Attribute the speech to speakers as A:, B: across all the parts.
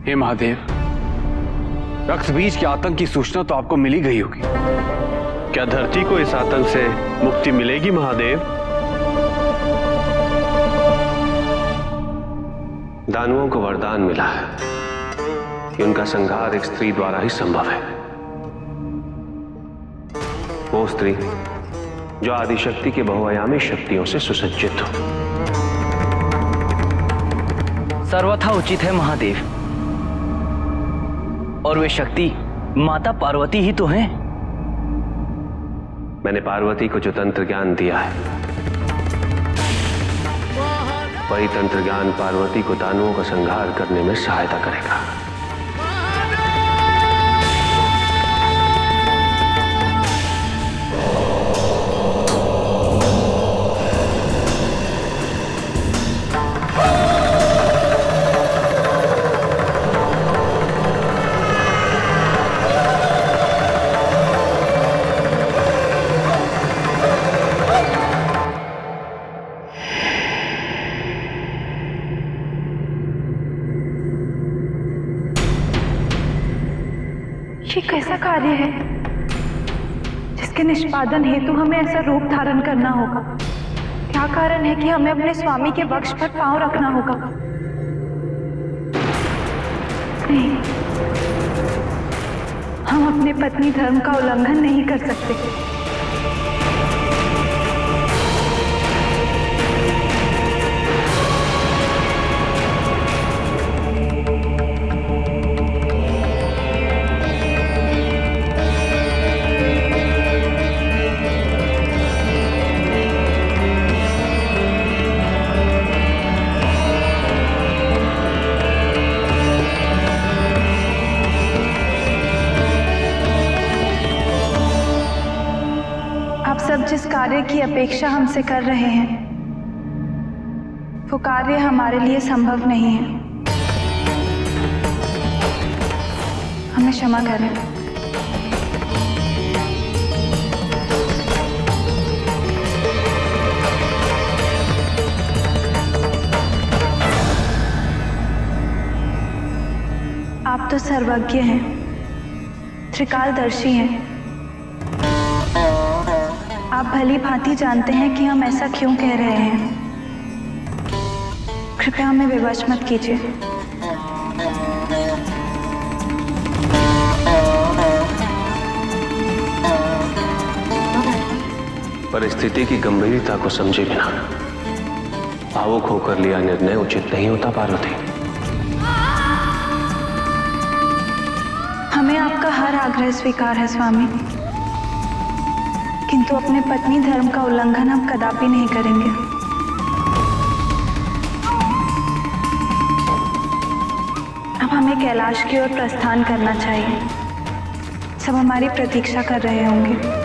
A: हे महादेव, रक्त बीज के आतंक की सूचना तो आपको मिली गई होगी।
B: क्या धरती को इस आतंक से मुक्ति मिलेगी महादेव? दानवों को वरदान मिला है कि उनका संहार एक स्त्री द्वारा ही संभव है। वो स्त्री जो आदिशक्ति के बहुआयामी शक्तियों से सुसज्जित हो।
C: सर्वथा उचित है महादेव। और वे शक्ति माता पार्वती ही तो हैं।
B: मैंने पार्वती को जो तंत्र ज्ञान दिया है, वही तंत्र ज्ञान पार्वती को दानवों का संहार करने में सहायता करेगा।
D: ये कैसा कार्य है जिसके निष्पादन हेतु हमें ऐसा रूप धारण करना होगा? क्या कारण है कि हमें अपने स्वामी के वक्ष पर पांव रखना होगा? नहीं, हम अपने पत्नी धर्म का उल्लंघन नहीं कर सकते। जिस कार्य की अपेक्षा हमसे कर रहे हैं, वो कार्य हमारे लिए संभव नहीं है। हमें क्षमा करें। आप तो सर्वज्ञ हैं, त्रिकालदर्शी हैं। आप भली भांति जानते हैं कि हम ऐसा क्यों कह रहे हैं। कृपया हमें विवश मत कीजिए।
B: परिस्थिति की गंभीरता को समझे बिना भावुक होकर लिया निर्णय उचित नहीं होता पार्वती।
D: हमें आपका हर आग्रह स्वीकार है स्वामी, किंतु अपने पत्नी धर्म का उल्लंघन हम कदापि नहीं करेंगे। अब हमें कैलाश की ओर प्रस्थान करना चाहिए। सब हमारी प्रतीक्षा कर रहे होंगे।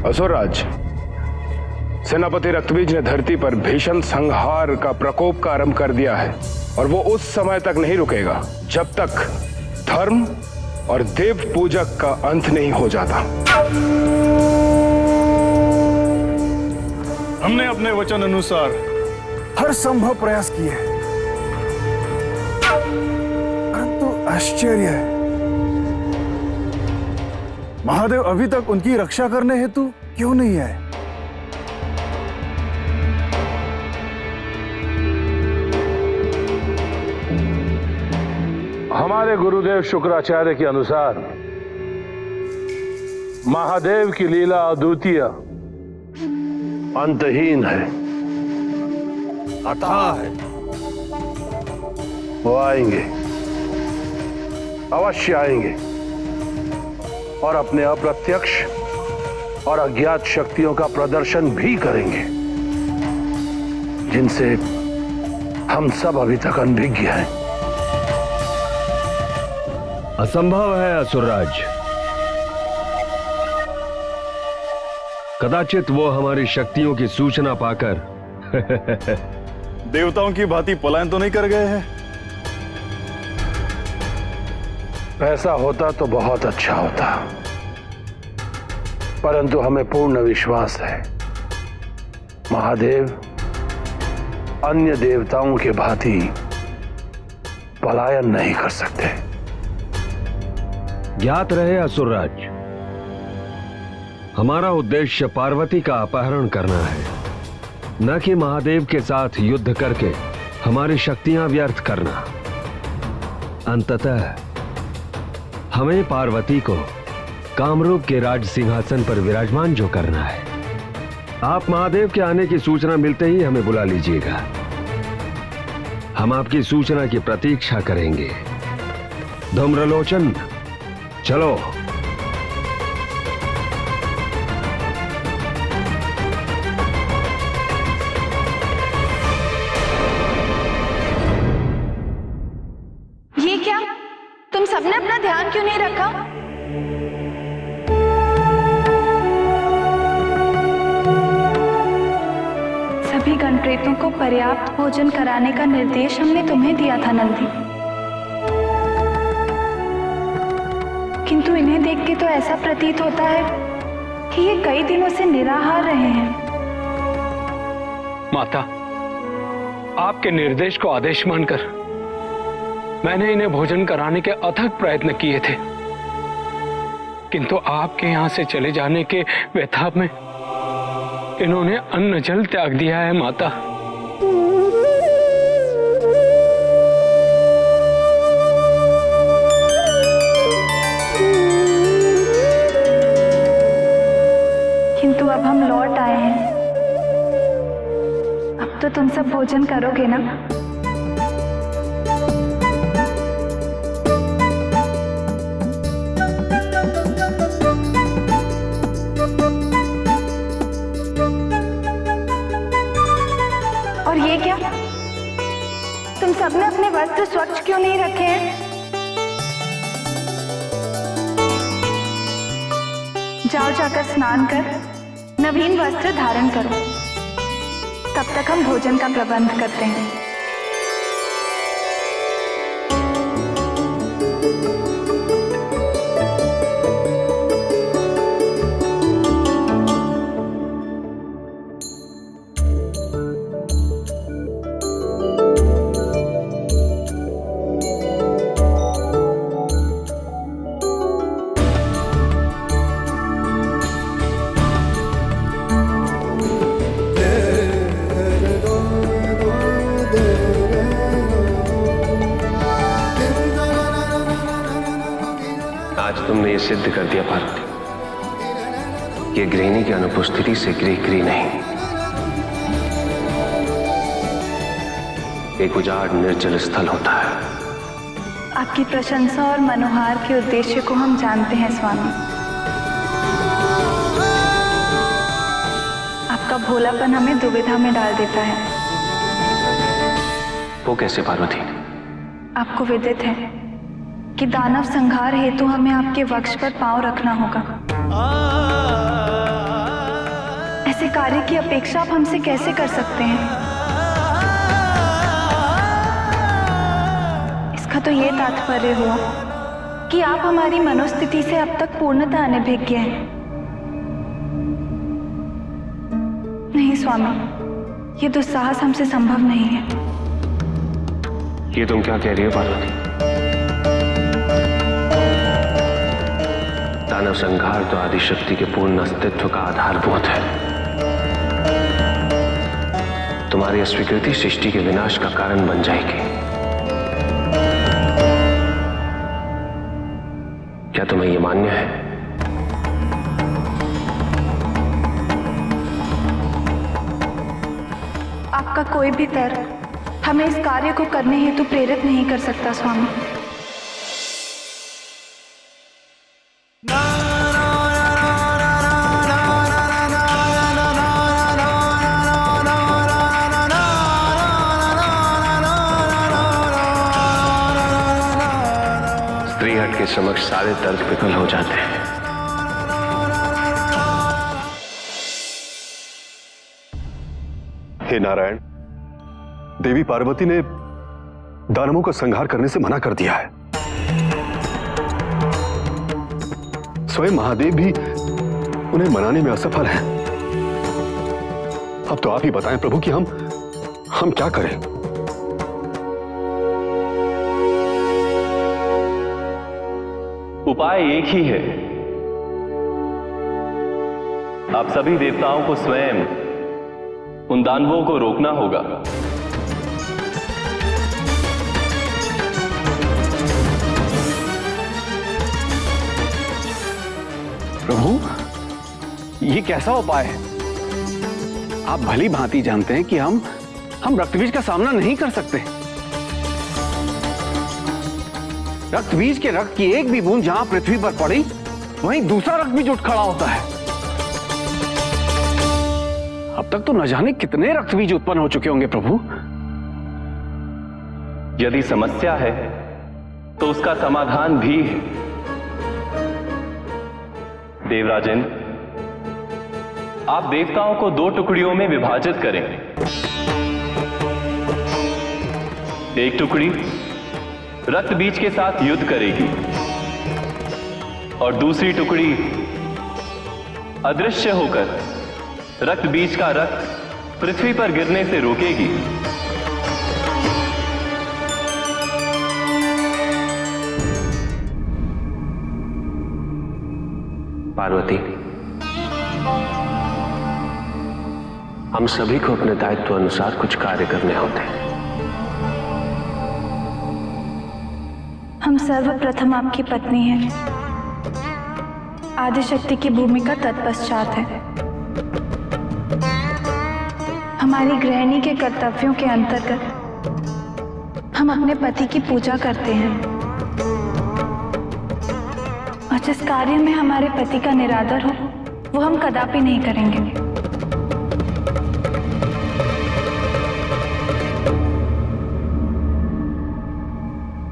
E: असुरराज, सेनापति रक्तबीज ने धरती पर भीषण संहार का प्रकोप का आरंभ कर दिया है और वो उस समय तक नहीं रुकेगा जब तक धर्म और देव पूजक का अंत नहीं हो जाता।
F: हमने अपने वचन अनुसार हर संभव प्रयास किए हैं, परंतु आश्चर्य है, महादेव अभी तक उनकी रक्षा करने हेतु क्यों नहीं आए?
G: हमारे गुरुदेव शुक्राचार्य के अनुसार महादेव की लीला अद्वितीय, अंतहीन है, अथाह है। वो आएंगे, अवश्य आएंगे और अपने अप्रत्यक्ष और अज्ञात शक्तियों का प्रदर्शन भी करेंगे, जिनसे हम सब अभी तक अनभिज्ञ हैं।
H: असंभव है असुरराज। कदाचित वो हमारी शक्तियों की सूचना पाकर
F: देवताओं की भांति पलायन तो नहीं कर गए हैं?
G: ऐसा होता तो बहुत अच्छा होता, परंतु हमें पूर्ण विश्वास है महादेव अन्य देवताओं के भांति पलायन नहीं कर सकते।
H: ज्ञात रहे असुरराज, हमारा उद्देश्य पार्वती का अपहरण करना है, न कि महादेव के साथ युद्ध करके हमारी शक्तियां व्यर्थ करना। अंततः हमें पार्वती को कामरूप के राज सिंहासन पर विराजमान जो करना है। आप महादेव के आने की सूचना मिलते ही हमें बुला लीजिएगा, हम आपकी सूचना की प्रतीक्षा करेंगे। धूम्रलोचन, चलो।
D: ये क्या? तुम सबने अपना ध्यान क्यों नहीं रखा? सभी गणप्रेतों को पर्याप्त भोजन कराने का निर्देश हमने तुम्हें दिया था नंदी, किंतु इन्हें देख के तो ऐसा प्रतीत होता है कि ये कई दिनों से निराहार रहे हैं।
I: माता, आपके निर्देश को आदेश मानकर मैंने इन्हें भोजन कराने के अथक प्रयत्न किए थे, किंतु आपके यहां से चले जाने के व्यथा में इन्होंने अन्न जल त्याग दिया है माता।
D: किंतु अब हम लौट आए हैं, अब तो तुम सब भोजन करोगे ना? और ये क्या? तुम सबने अपने वस्त्र स्वच्छ क्यों नहीं रखे हैं? जाओ जाकर स्नान कर नवीन वस्त्र धारण करो, तब तक हम भोजन का प्रबंध करते हैं।
B: तुमने ये सिद्ध कर दिया पार्वती, ये गृहिणी की अनुपस्थिति से गृह नहीं, एक उजाड़ निर्जल स्थल होता है।
D: आपकी प्रशंसा और मनोहार के उद्देश्य को हम जानते हैं स्वामी। आपका भोलापन हमें दुविधा में डाल देता है।
B: वो कैसे पार्वती?
D: आपको विदित है कि दानव संहार हेतु हमें आपके वक्ष पर पांव रखना होगा। ऐसे कार्य की अपेक्षा आप हमसे कैसे कर सकते हैं? इसका तो ये तात्पर्य हुआ कि आप हमारी मनोस्थिति से अब तक पूर्णतः अनभिज्ञ हैं। नहीं स्वामी, ये दुस्साहस हमसे संभव नहीं है।
B: ये तुम क्या कह रही हो पार्वती? दानव संहार तो आदिशक्ति के पूर्ण अस्तित्व का आधारभूत है। तुम्हारी अस्वीकृति सृष्टि के विनाश का कारण बन जाएगी। क्या तुम्हें यह मान्य है?
D: आपका कोई भी तर्क हमें इस कार्य को करने हेतु प्रेरित नहीं कर सकता स्वामी।
B: स्त्रीहट के समक्ष सारे तर्क विफल हो जाते हैं।
J: हे नारायण, देवी पार्वती ने दानवों का संहार करने से मना कर दिया है। स्वयं महादेव भी उन्हें मनाने में असफल हैं। अब तो आप ही बताएं प्रभु कि हम क्या करें।
B: उपाय एक ही है। आप सभी देवताओं को स्वयं उन दानवों को रोकना होगा।
A: प्रभु, ये कैसा उपाय है? आप भली भांति जानते हैं कि हम रक्तबीज का सामना नहीं कर सकते। रक्तबीज के रक्त की एक भी बूंद जहां पृथ्वी पर पड़ी, वहीं दूसरा रक्तबीज उठ खड़ा होता है। अब तक तो न जाने कितने रक्तबीज उत्पन्न हो चुके होंगे प्रभु।
B: यदि समस्या है तो उसका समाधान भी है। देवराजन, आप देवताओं को 2 टुकड़ियों में विभाजित करें। एक टुकड़ी रक्त बीज के साथ युद्ध करेगी और दूसरी टुकड़ी अदृश्य होकर रक्त बीज का रक्त पृथ्वी पर गिरने से रोकेगी। पार्वती, हम सभी को अपने दायित्व अनुसार कुछ कार्य करने होते हैं।
D: हम सर्वप्रथम आपकी पत्नी हैं। आदिशक्ति की भूमिका तत्पश्चात है। हमारी गृहिणी के कर्तव्यों के अंतर्गत हम अपने पति की पूजा करते हैं और जिस कार्य में हमारे पति का निरादर हो वो हम कदापि नहीं करेंगे।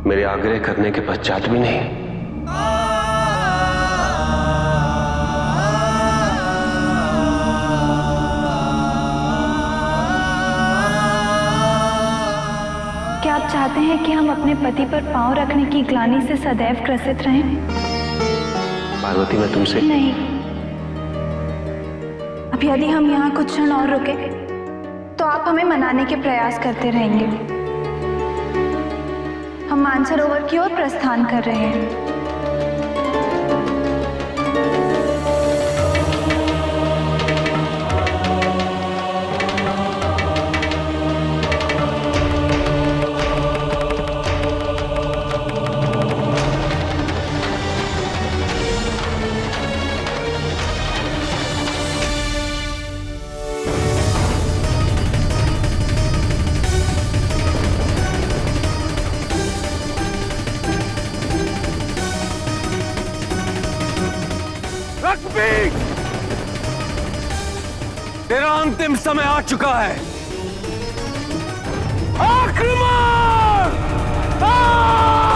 B: मेरे आग्रह करने के पश्चात भी नहीं?
D: क्या आप चाहते हैं कि हम अपने पति पर पांव रखने की ग्लानि से सदैव ग्रसित रहें?
B: पार्वती, मैं तुमसे
D: नहीं। अब यदि हम यहाँ कुछ क्षण और रुके तो आप हमें मनाने के प्रयास करते रहेंगे। हम मानसरोवर की ओर प्रस्थान कर रहे हैं।
A: तेरा अंतिम समय आ चुका है। आक्रमण! आक्रमण!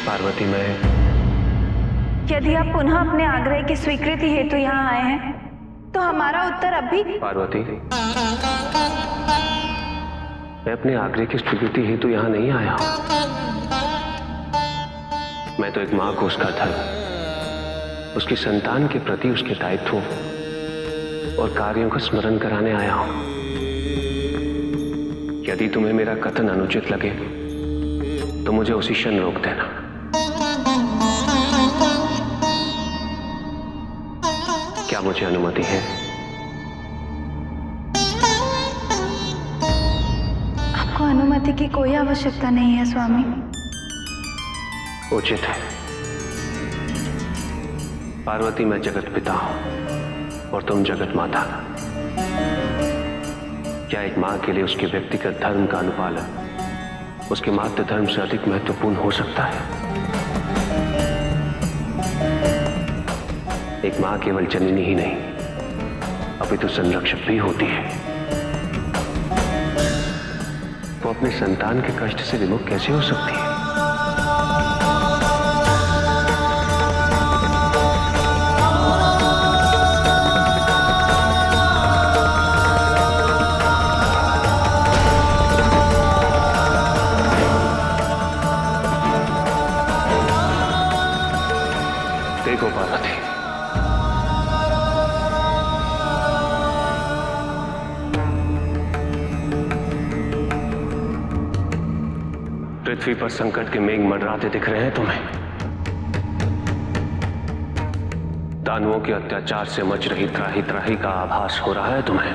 B: पार्वती, मैं
D: यदि आप पुनः अपने आग्रह की स्वीकृति हेतु यहाँ आए हैं तो हमारा उत्तर अभी।
B: पार्वती, मैं अपने आग्रह की स्वीकृति हेतु यहां नहीं आया हूं। मैं तो एक मां को उसका धर्म, उसकी संतान के प्रति उसके दायित्वों और कार्यों का स्मरण कराने आया हूं। यदि तुम्हें मेरा कथन अनुचित लगे तो मुझे उसी क्षण रोक देना। क्या मुझे अनुमति है?
D: आपको अनुमति की कोई आवश्यकता नहीं है स्वामी।
B: उचित है। पार्वती, मैं जगत पिता हूं और तुम जगत माता। क्या एक मां के लिए उसके व्यक्तिगत धर्म का अनुपालन उसके मातृ धर्म से अधिक महत्वपूर्ण हो सकता है? एक मां केवल जननी ही नहीं, अपितु संरक्षक भी होती है। वो अपने संतान के कष्ट से विमुख कैसे हो सकती है? देखो पार्वती, पृथ्वी पर संकट के मेघ मंडराते दिख रहे हैं तुम्हें। दानवों के अत्याचार से मच रही त्राही त्राही का आभास हो रहा है तुम्हें।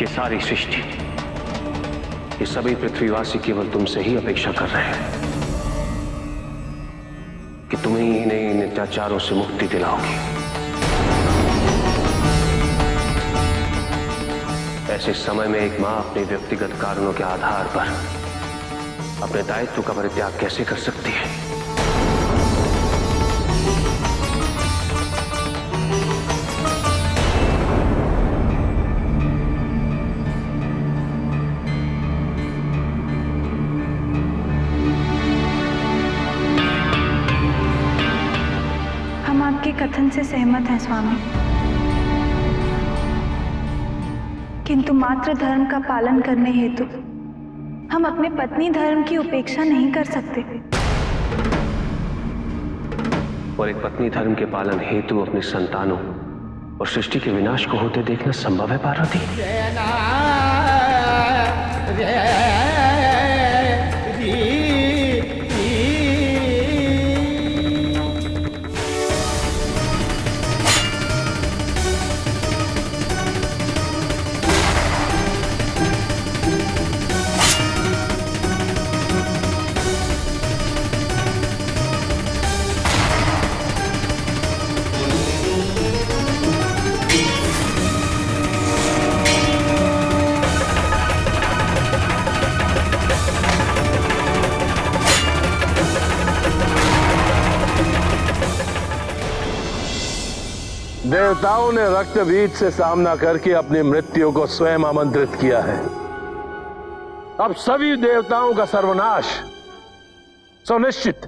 B: ये सारी सृष्टि, ये सभी पृथ्वीवासी केवल तुमसे ही अपेक्षा कर रहे हैं कि तुम ही इन्हें इन अत्याचारों से मुक्ति दिलाओगी। ऐसे समय में एक मां अपने व्यक्तिगत कारणों के आधार पर अपने दायित्व का परित्याग कैसे कर सकती है?
D: आपके कथन से सहमत है स्वामी, किंतु मातृ धर्म का पालन करने हेतु हम अपने पत्नी धर्म की उपेक्षा नहीं कर सकते।
B: और एक पत्नी धर्म के पालन हेतु अपने संतानों और सृष्टि के विनाश को होते देखना संभव है पार्वती?
G: देवताओं ने रक्तबीज से सामना करके अपनी मृत्यु को स्वयं आमंत्रित किया है। अब सभी देवताओं का सर्वनाश सुनिश्चित।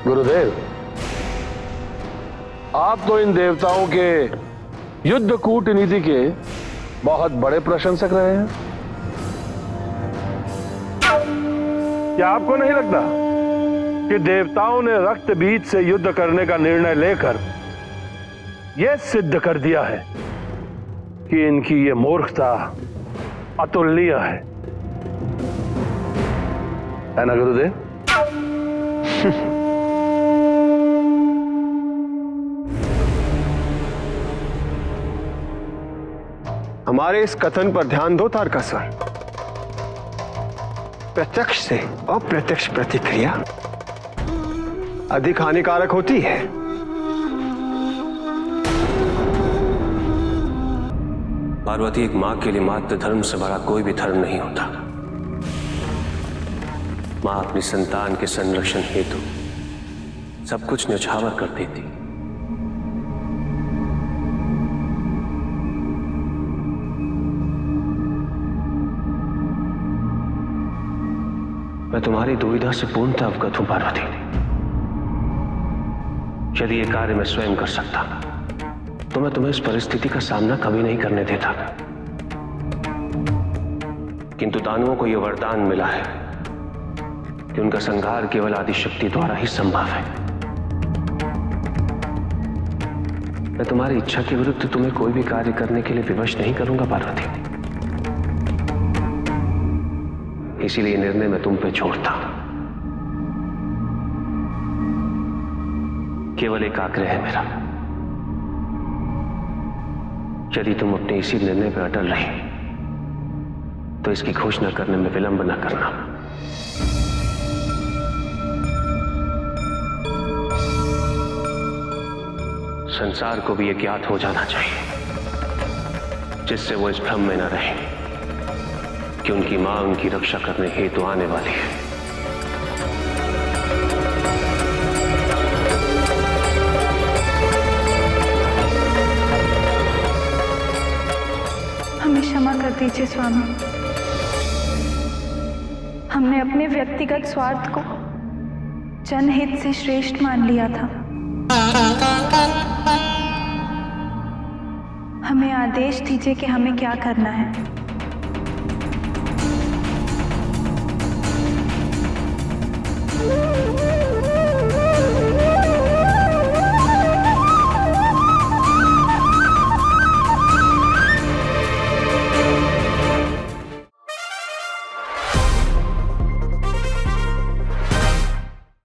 G: गुरुदेव, आप तो इन देवताओं के युद्ध कूटनीति के बहुत बड़े प्रशंसक रहे हैं। क्या आपको नहीं लगता कि देवताओं ने रक्त बीज से युद्ध करने का निर्णय लेकर यह सिद्ध कर दिया है कि इनकी यह मूर्खता अतुलनीय है ना गुरुदेव?
J: हमारे इस कथन पर ध्यान दो तारकासुर। प्रत्यक्ष से अप्रत्यक्ष प्रतिक्रिया अधिक हानिकारक होती है।
B: पार्वती, एक मां के लिए मातृ धर्म से बड़ा कोई भी धर्म नहीं होता। मां अपनी संतान के संरक्षण हेतु सब कुछ न्यौछावर कर देती। मैं तुम्हारी दुविधा से पूर्णतः अवगत हूं पार्वती। यदि यह कार्य मैं स्वयं कर सकता तो मैं तुम्हें इस परिस्थिति का सामना कभी नहीं करने देता, किंतु दानवों को यह वरदान मिला है कि उनका संहार केवल आदिशक्ति द्वारा ही संभव है। मैं तुम्हारी इच्छा के विरुद्ध तुम्हें कोई भी कार्य करने के लिए विवश नहीं करूंगा पार्वती। इसीलिए निर्णय मैं तुम पे छोड़ता। केवल एक आग्रह है मेरा, यदि तुम अपने इसी निर्णय पर अटल रहे तो इसकी घोषणा करने में विलंब न करना। संसार को भी यह ज्ञात हो जाना चाहिए, जिससे वो इस भ्रम में न रहे कि उनकी मां उनकी रक्षा करने हेतु आने वाली है।
D: हमें क्षमा कर दीजिए स्वामी। हमने अपने व्यक्तिगत स्वार्थ को जनहित से श्रेष्ठ मान लिया था। हमें आदेश दीजिए कि हमें क्या करना है।